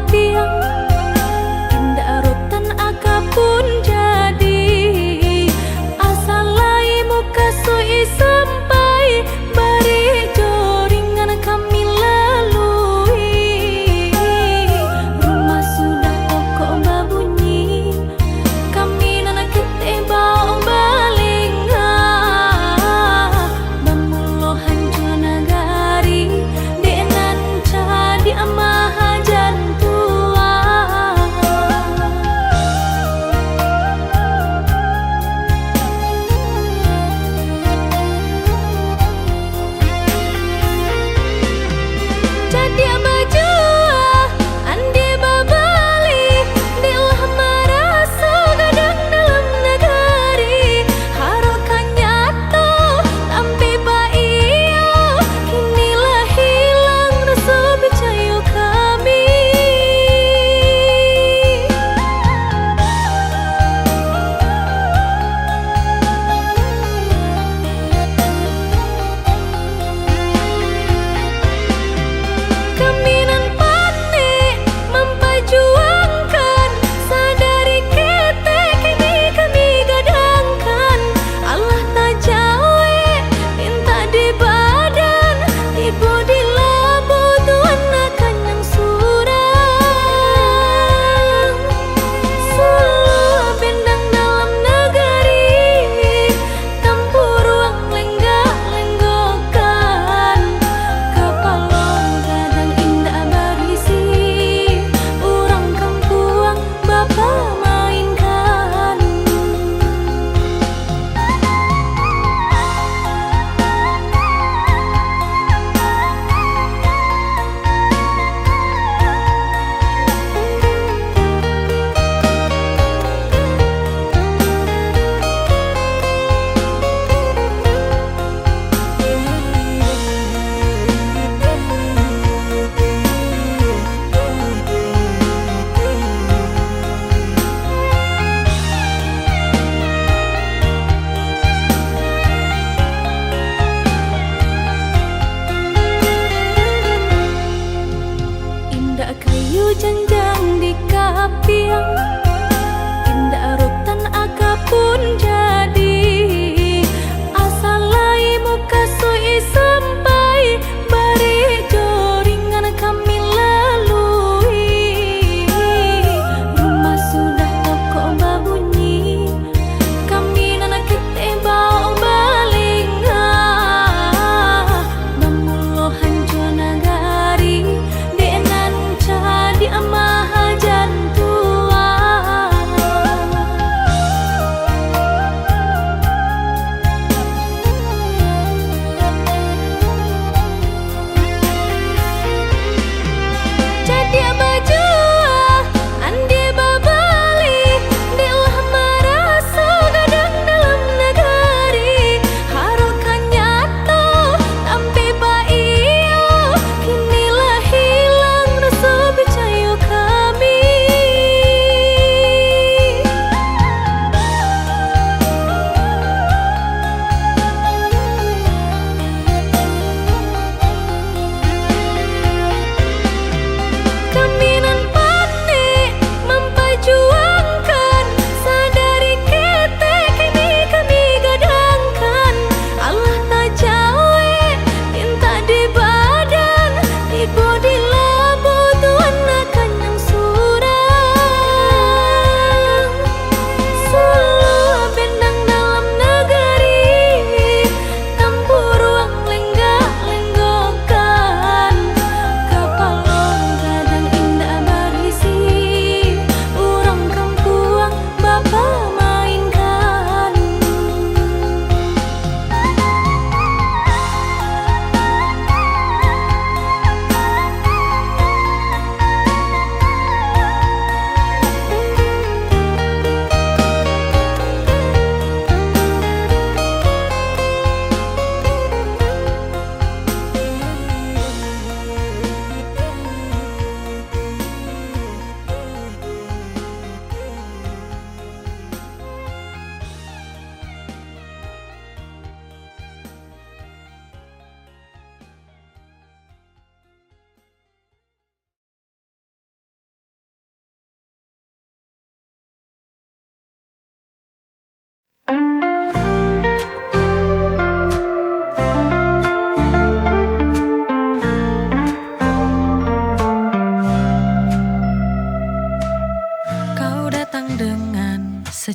piang indah rotan aga pun jadi asal lai muka sui sampai bari joringan kami lalui rumah sudah pokok babunyi kami nana kete baong balinga bamulo hancur nagari di nanca di amaha jantua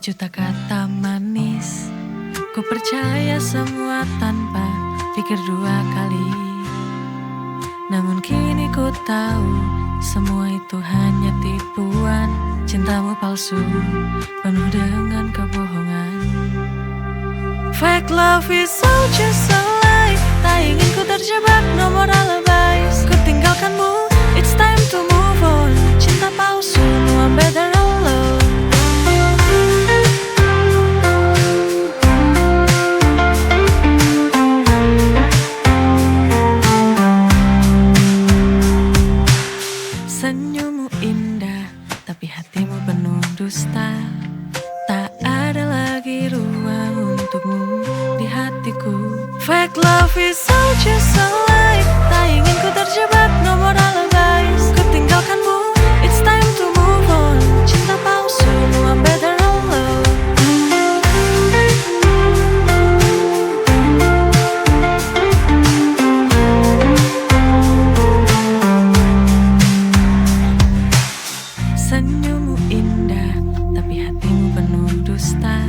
Sejuta kata manis, ku percaya semua tanpa pikir dua kali. Namun kini ku tahu semua itu hanya tipuan. Cintamu palsu, penuh dengan kebohongan. Fake love is all just a lie. Tak ingin ku terjebak nomor alibis. Ku tinggalkanmu, it's time to move on. Cinta palsu, no I'm better alone. Senyummu indah, tapi hatimu penuh dusta. Tak ada lagi ruang untukmu di hatiku. Fake love is all just a lie. Tak ingin ku terjebak nomor alibis. Ku tinggalkanmu, it's time to move on. Cinta palsu, no I'm better alone. Senyummu indah, tapi hatimu penuh dusta.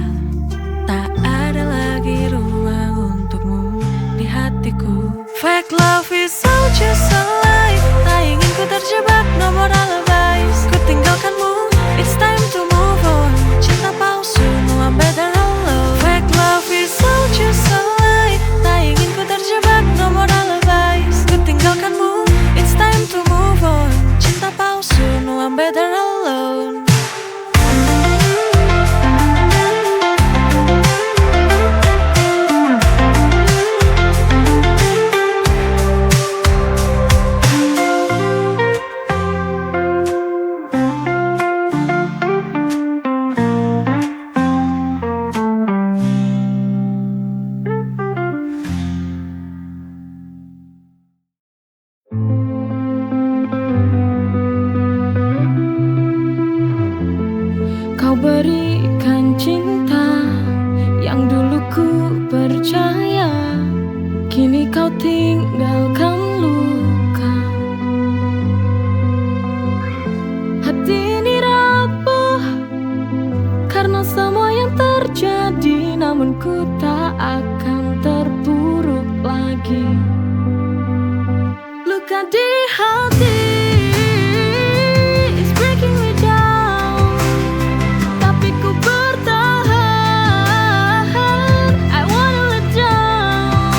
Tak ada lagi ruang untukmu di hatiku. Fake love is all just a lie. Tak ingin ku terjebak nomor alibis. Ku tinggalkanmu, it's time to move on. Cinta palsu, no I'm better alone. Fake love is all just a lie. Tak ingin ku terjebak nomor alibis. Ku tinggalkanmu, it's time to move on. Cinta palsu, no I'm better alone. Kau berikan cinta yang dulu ku percaya. Kini kau tinggalkan luka. Hati ini rapuh karena semua yang terjadi. Namun ku tak akan terpuruk lagi. Luka di hati is breaking me down. Tapi ku bertahan, I wanna let down.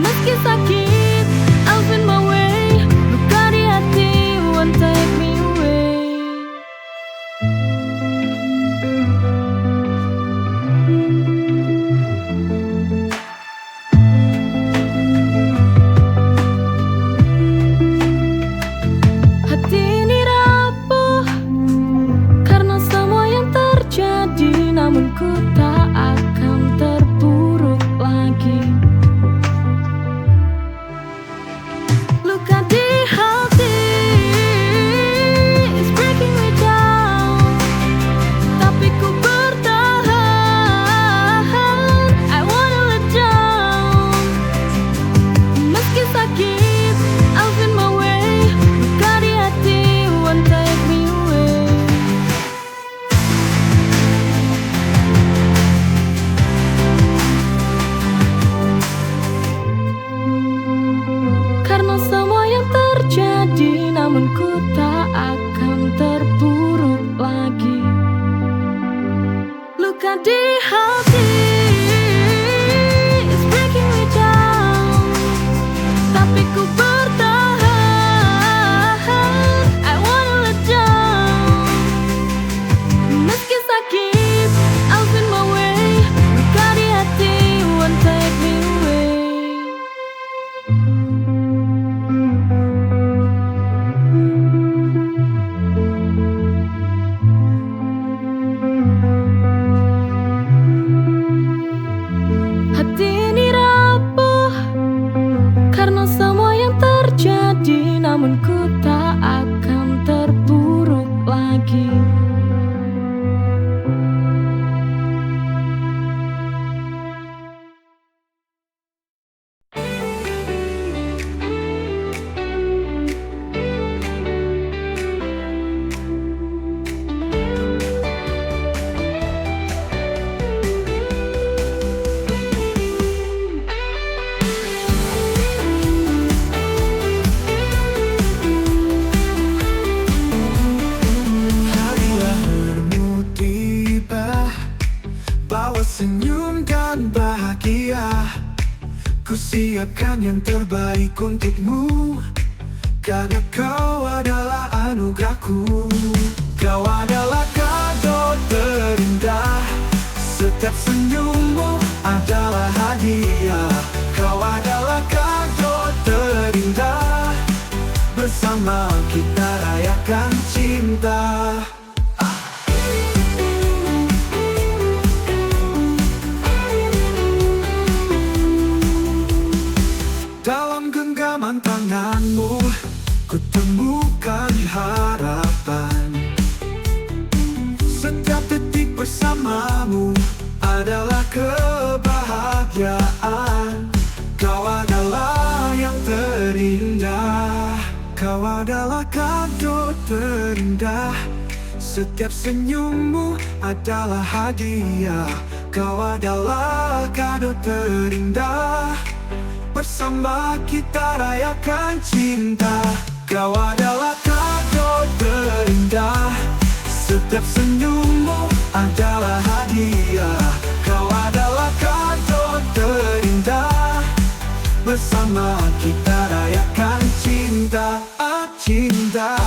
Meski sakit, I'll find my way. Luka di hati won't take me away. Hati ini rapuh karena semua yang terjadi. Namun ku tak akan terpuruk lagi. Luka di hati is breaking me down. Tapi ku bertahan, I wanna let down. Meski sakit, I'll find my way. Luka di hati won't take me away. Karena semua yang terjadi, namun ku tak akan terpuruk lagi. Luka di hati is breaking me down. Tapi ku bertahan, I wanna let down. Meski sakit, I'll find my way. Luka di hati won't take me away. senyum dan bahagia. Ku siapkan yang terbaik untukmu, karena kau adalah anugerahku. Kau adalah kado terindah, setiap senyummu adalah hadiah. Kau adalah kado terindah, bersama kita rayakan cinta. Dalam genggaman tanganmu, ku temukan harapan. Setiap detik bersamamu adalah kebahagiaan. Kau adalah yang terindah, kau adalah kado terindah. Setiap senyummu adalah hadiah. Kau adalah kado terindah, bersama kita rayakan cinta. Kau adalah kado terindah, setiap senyummu adalah hadiah. Kau adalah kado terindah, bersama kita rayakan cinta. Cinta.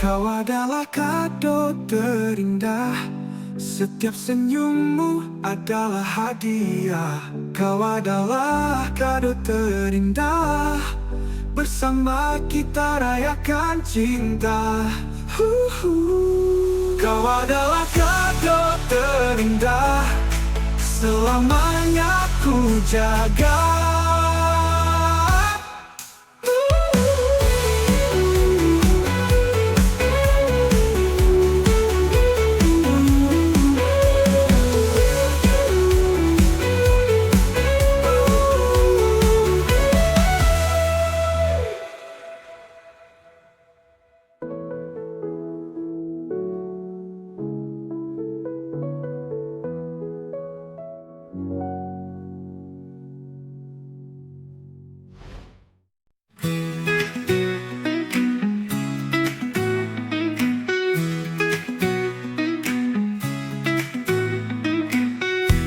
Kau adalah kado terindah, setiap senyummu adalah hadiah. Kau adalah kado terindah, bersama kita rayakan cinta. Kau adalah kado terindah, selamanya ku jaga.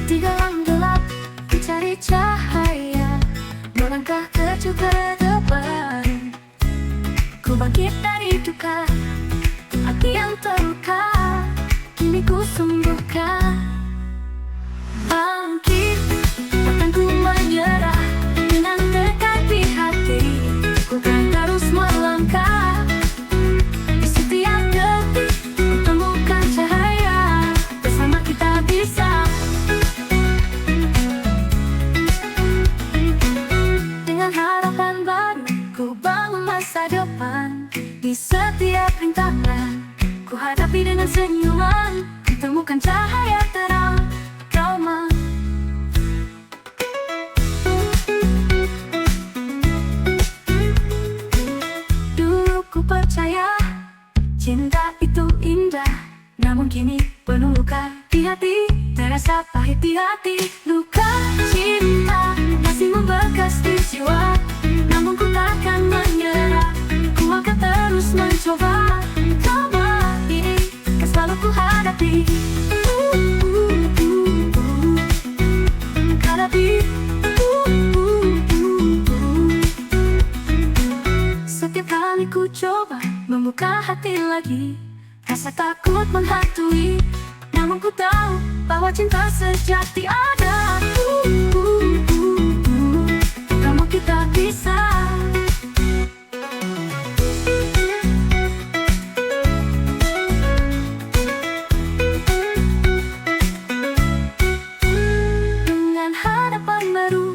Di dalam gelap, ku cari cahaya, melangkah kecil ke depan. Ku bangkit dari duka, hati yang terluka, kini ku sembuhkan. Bangkit, takkan ku menyerah, dengan tekad di hati, ku kan terus melangkah. Di setiap detik, ku temukan cahaya, bersama kita bisa. Dengan harapan baru, ku bangun masa depan. Di setiap rintangan, ku hadapi dengan senyuman, ku temukan cahaya terang trauma. Dulu ku percaya cinta itu indah, namun kini penuh luka di hati, terasa pahit di hati. Luka cinta masih membekas di jiwa, namun ku takkan menyerah, ku akan terus mencoba. Trauma ini kan selalu ku hadapi, hadapi. Setiap kali ku coba membuka hati lagi, rasa takut menghantui, namun ku tahu bahwa cinta sejati ada. Kamu kita bisa. Dengan harapan baru,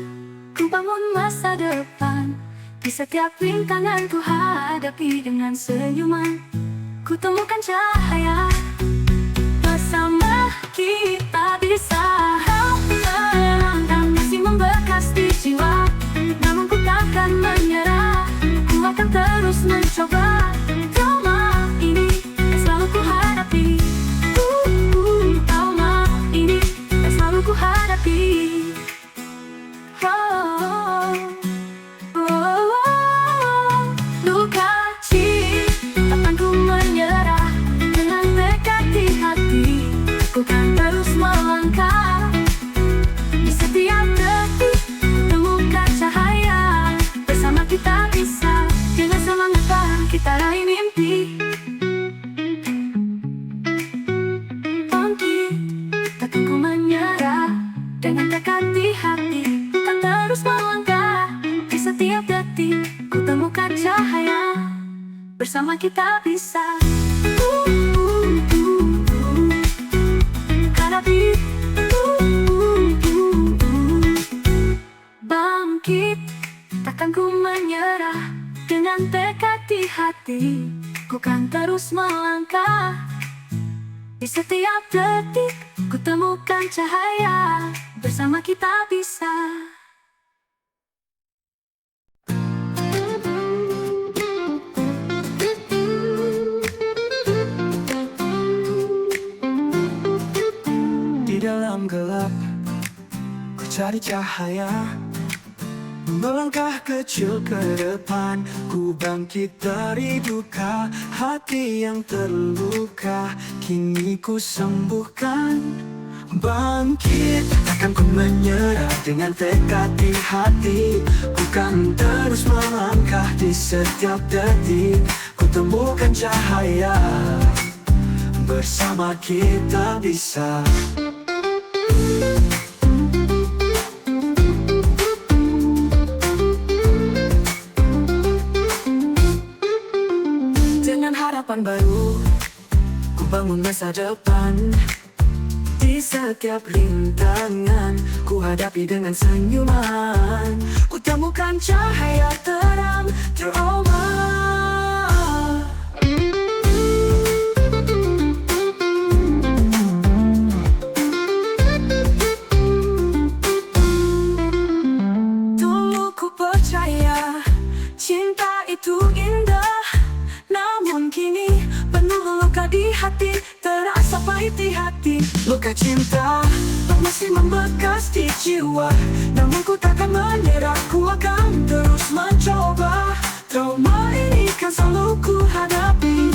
ku bangun masa depan. Di setiap rintangan ku hadapi dengan senyuman, ku temukan cahaya, bersama kita bisa. Terang masih membekas di jiwa, namun ku takkan menyerah, ku akan terus mencoba. Trauma ini kan selalu ku hadapi, trauma ini kan selalu ku hadapi. hati, kan terus melangkah. Di setiap detik ku temukan cahaya, bersama kita bisa hadapi, bangkit. Takkan ku menyerah, dengan tekad di hati ku kan terus melangkah. Di setiap detik ku temukan cahaya, bersama kita bisa. Di dalam gelap ku cari cahaya, melangkah kecil ke depan. Ku bangkit dari duka, hati yang terluka kini ku sembuhkan. Bangkit, takkan ku menyerah, dengan tekad di hati ku kan terus melangkah. Di setiap detik ku temukan cahaya, bersama kita bisa. Dengan harapan baru ku bangun masa depan. Di setiap rintangan ku hadapi dengan senyuman. Ku temukan cahaya terang terobah. Dulu ku percaya cinta itu indah, namun kini penuh luka di hati, terasa pahit di hati. Luka cinta masih membekas di jiwa, namun ku takkan menyerah, ku akan terus mencoba. Trauma ini kan selalu ku hadapi.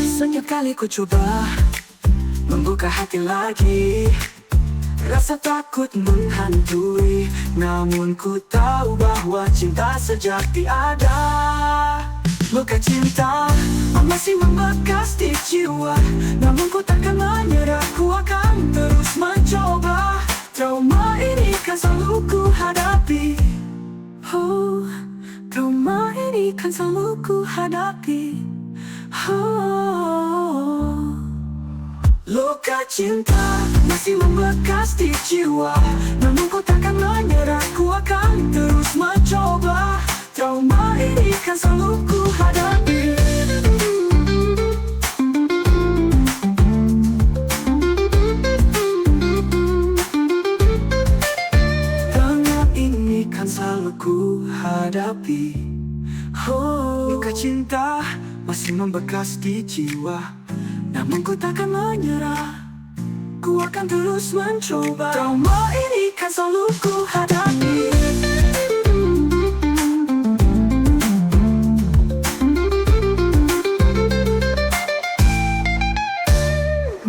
Setiap kali ku coba membuka hati lagi, rasa takut menghantui, namun ku tahu bahwa cinta sejati ada. Luka cinta masih membekas di jiwa, namun ku takkan menyerah, ku akan terus mencoba. Trauma ini kan selalu ku hadapi. Oh, trauma ini kan selalu ku hadapi. Oh, luka cinta masih membekas di jiwa, namun ku takkan menyerah, ku akan terus mencoba. Trauma ini kan selalu ku hadapi. Trauma ini kan selalu ku hadapi. Oh, luka cinta masih membekas di jiwa, namun ku takkan menyerah, ku akan terus mencoba. Trauma ini kan selalu ku hadapi.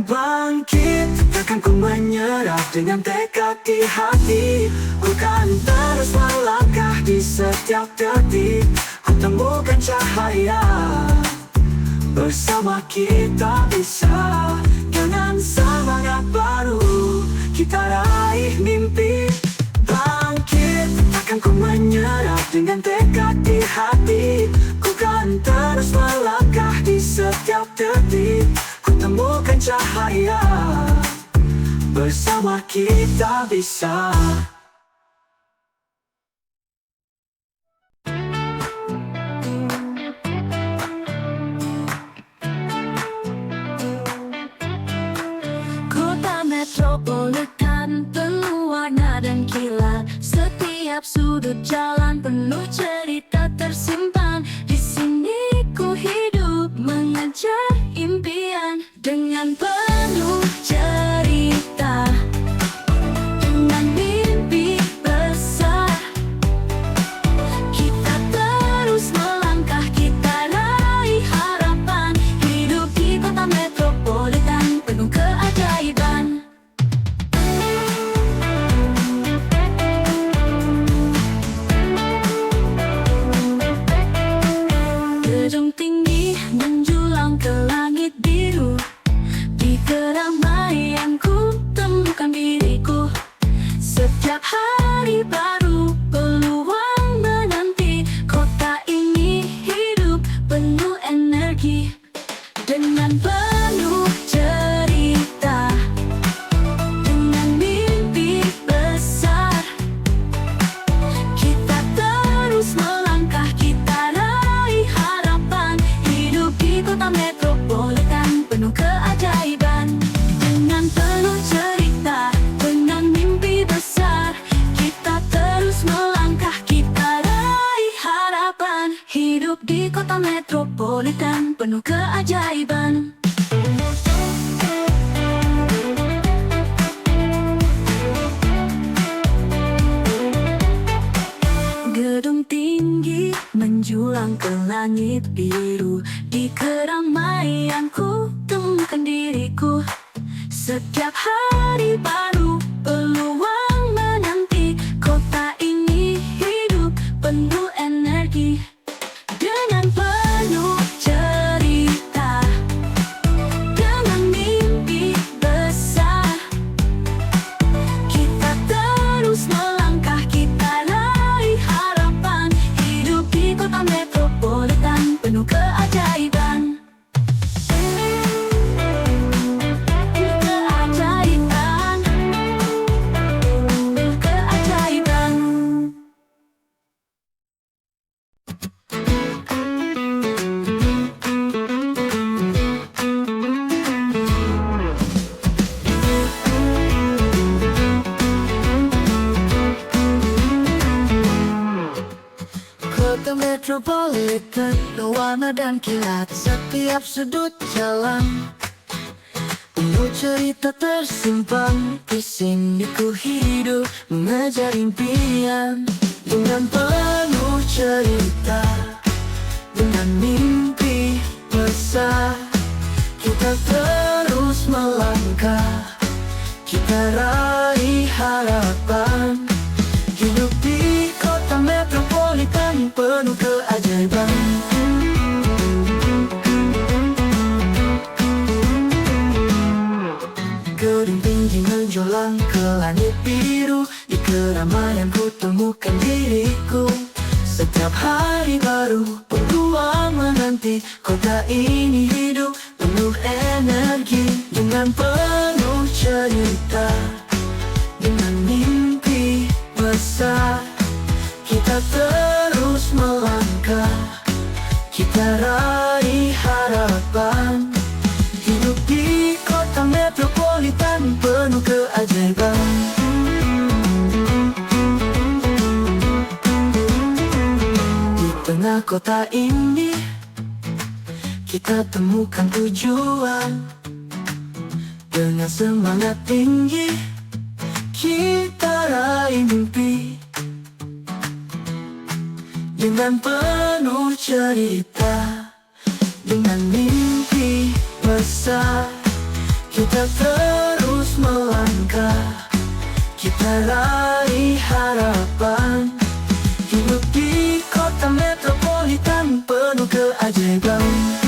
Bangkit, takkan ku menyerah, dengan tekad di hati ku kan terus melangkah. Di setiap detik ku temukan cahaya, bersama kita bisa. Dengan semangat baru kita raih mimpi. Bangkit, takkan ku menyerah, dengan tekad di hati ku kan terus melangkah. Di setiap detik ku temukan cahaya, bersama kita bisa. Kota metropolitan penuh warna dan kilat, setiap sudut jalan penuh cerita tersimpan. Di sini ku hidup mengejar impian dengan penuh cerita, dengan mimpi besar. Kita terus melangkah, kita raih harapan. Hidup di kota metropolitan penuh keajaiban. penuh keajaiban. Gedung tinggi menjulang ke langit biru. Di keramaianku temukan diriku. Setiap hari baru peluang menanti. Kota ini hidup penuh energi dengan penuh cerita, dengan mimpi besar. Kita terus melangkah, kita raih harapan. Hidup di kota metropolitan penuh keajaiban. Kota metropolitan, warna dan kilat setiap sudut jalan. Penuh cerita tersimpan, di sini ku hidup mengejar impian. Dengan penuh cerita, dengan mimpi besar, kita terus melangkah, kita raih harapan. Hidup di kota metropolitan penuh keajaiban. Gedung tinggi menjulang ke langit biru. Di keramaian ku temukan diriku. Setiap hari baru peluang menanti. Kota ini hidup penuh energi dengan penuh cerita, dengan mimpi besar. Kita terus melangkah, kita raih harapan. Hidup di kota metropolitan penuh keajaiban. Di tengah kota ini kita temukan tujuan. Dengan semangat tinggi kita raih mimpi. Dengan penuh cerita, dengan mimpi besar, kita terus melangkah, kita raih harapan. Hidup di kota metropolitan penuh keajaiban.